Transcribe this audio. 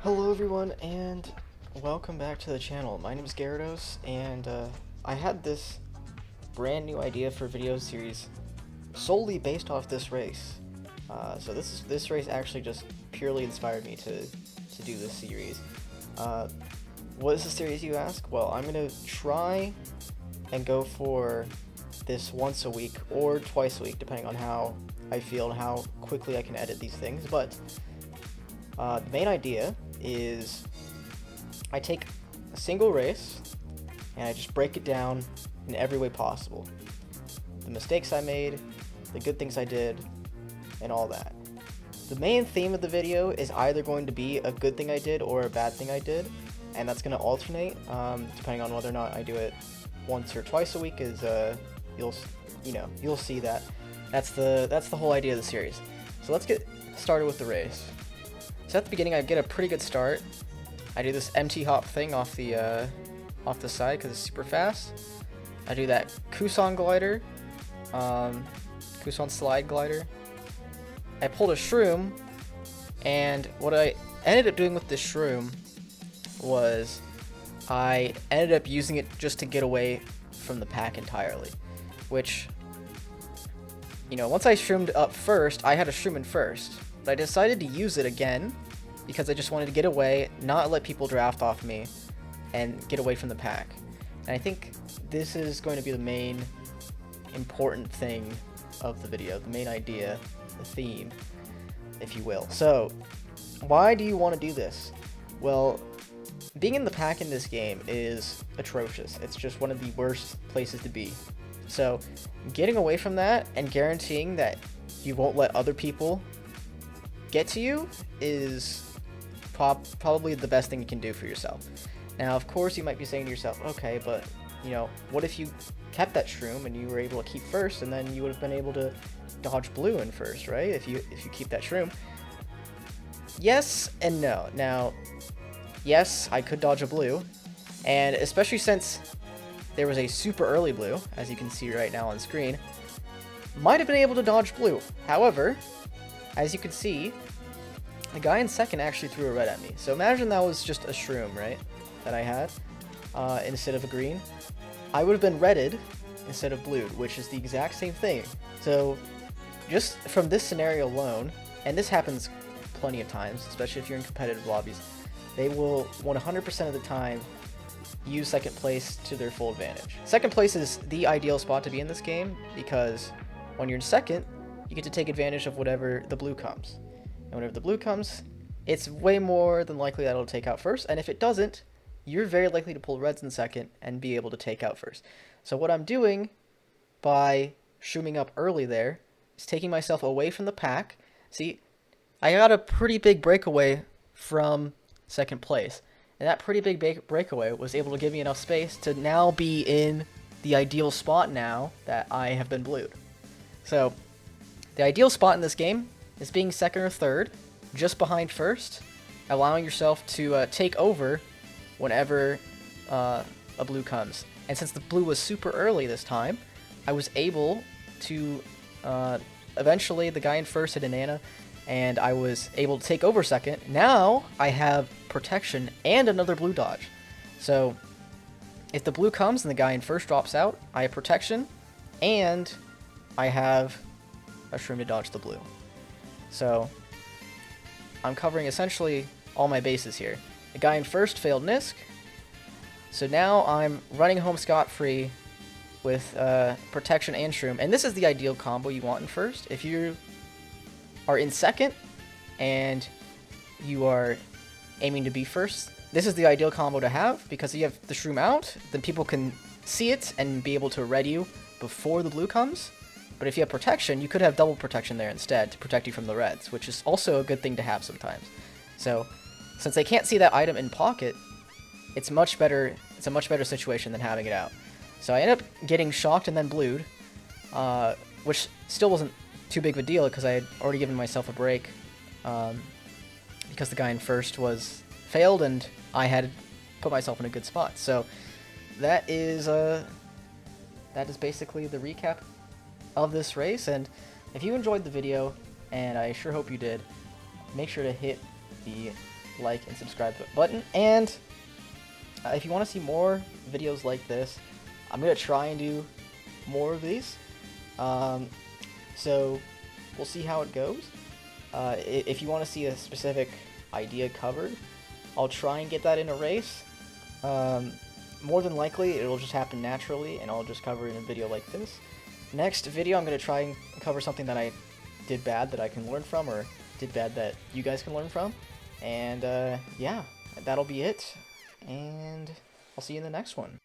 Hello everyone, and welcome back to the channel. My name is Gyarados, and I had this brand new idea for a video series solely based off this race. So this race actually just purely inspired me to do this series. What is the series, you ask? Well, I'm gonna try and go for this once a week or twice a week, depending on how I feel and how quickly I can edit these things. But the main idea is I take a single race and I just break it down in every way possible. The mistakes I made, the good things I did, and all that. The main theme of the video is either going to be a good thing I did or a bad thing I did, and that's going to alternate depending on whether or not I do it once or twice a week. Is you'll see that. That's the whole idea of the series. So let's get started with the race. So at the beginning, I get a pretty good start. I do this MT hop thing off the side because it's super fast. I do that Kusan glider, Kusan slide glider. I pulled a shroom, and what I ended up doing with this shroom was I ended up using it just to get away from the pack entirely. Which, once I shroomed up first, I had a shroom in first. But I decided to use it again because I just wanted to get away, not let people draft off me, and get away from the pack. And I think this is going to be the main important thing of the video, the main idea, the theme, if you will. So, why do you want to do this? Well, being in the pack in this game is atrocious. It's just one of the worst places to be. So, getting away from that and guaranteeing that you won't let other people get to you is probably the best thing you can do for yourself. Now, of course, you might be saying to yourself, okay, but, what if you kept that shroom and you were able to keep first, and then you would have been able to dodge blue in first, right? If you keep that shroom. Yes and no. Now, yes, I could dodge a blue, and especially since there was a super early blue, as you can see right now on screen, might have been able to dodge blue. However, as you can see, the guy in second actually threw a red at me. So imagine that was just a shroom, right, that I had instead of a green. I would have been redded instead of blued, which is the exact same thing. So just from this scenario alone, and this happens plenty of times, especially if you're in competitive lobbies, they will 100% of the time use second place to their full advantage. Second place is the ideal spot to be in this game because when you're in second, you get to take advantage of whatever the blue comes. And whenever the blue comes, it's way more than likely that it'll take out first. And if it doesn't, you're very likely to pull reds in second and be able to take out first. So what I'm doing by shrooming up early there is taking myself away from the pack. See, I got a pretty big breakaway from second place. And that pretty big breakaway was able to give me enough space to now be in the ideal spot now that I have been blued. So the ideal spot in this game is being second or third, just behind first, allowing yourself to take over whenever a blue comes. And since the blue was super early this time, I was able to, eventually the guy in first hit a Nana, and I was able to take over second. Now I have protection and another blue dodge. So if the blue comes and the guy in first drops out, I have protection, and I have a shroom to dodge the blue. So I'm covering essentially all my bases here. The guy in first failed Nisk, so now I'm running home scot-free with protection and shroom, and this is the ideal combo you want in first. If you are in second and you are aiming to be first, this is the ideal combo to have, because if you have the shroom out, then people can see it and be able to red you before the blue comes. But if you have protection, you could have double protection there instead to protect you from the reds, which is also a good thing to have sometimes. So, since they can't see that item in pocket, it's much better. It's a much better situation than having it out. So I ended up getting shocked and then blued, which still wasn't too big of a deal because I had already given myself a break because the guy in first was failed and I had put myself in a good spot. So that is basically the recap of this race. And if you enjoyed the video, and I sure hope you did, make sure to hit the like and subscribe button. And if you want to see more videos like this, I'm going to try and do more of these. So we'll see how it goes. If you want to see a specific idea covered, I'll try and get that in a race. More than likely, it'll just happen naturally, and I'll just cover it in a video like this. Next video, I'm going to try and cover something that I did bad that I can learn from, or did bad that you guys can learn from. And yeah, that'll be it. And I'll see you in the next one.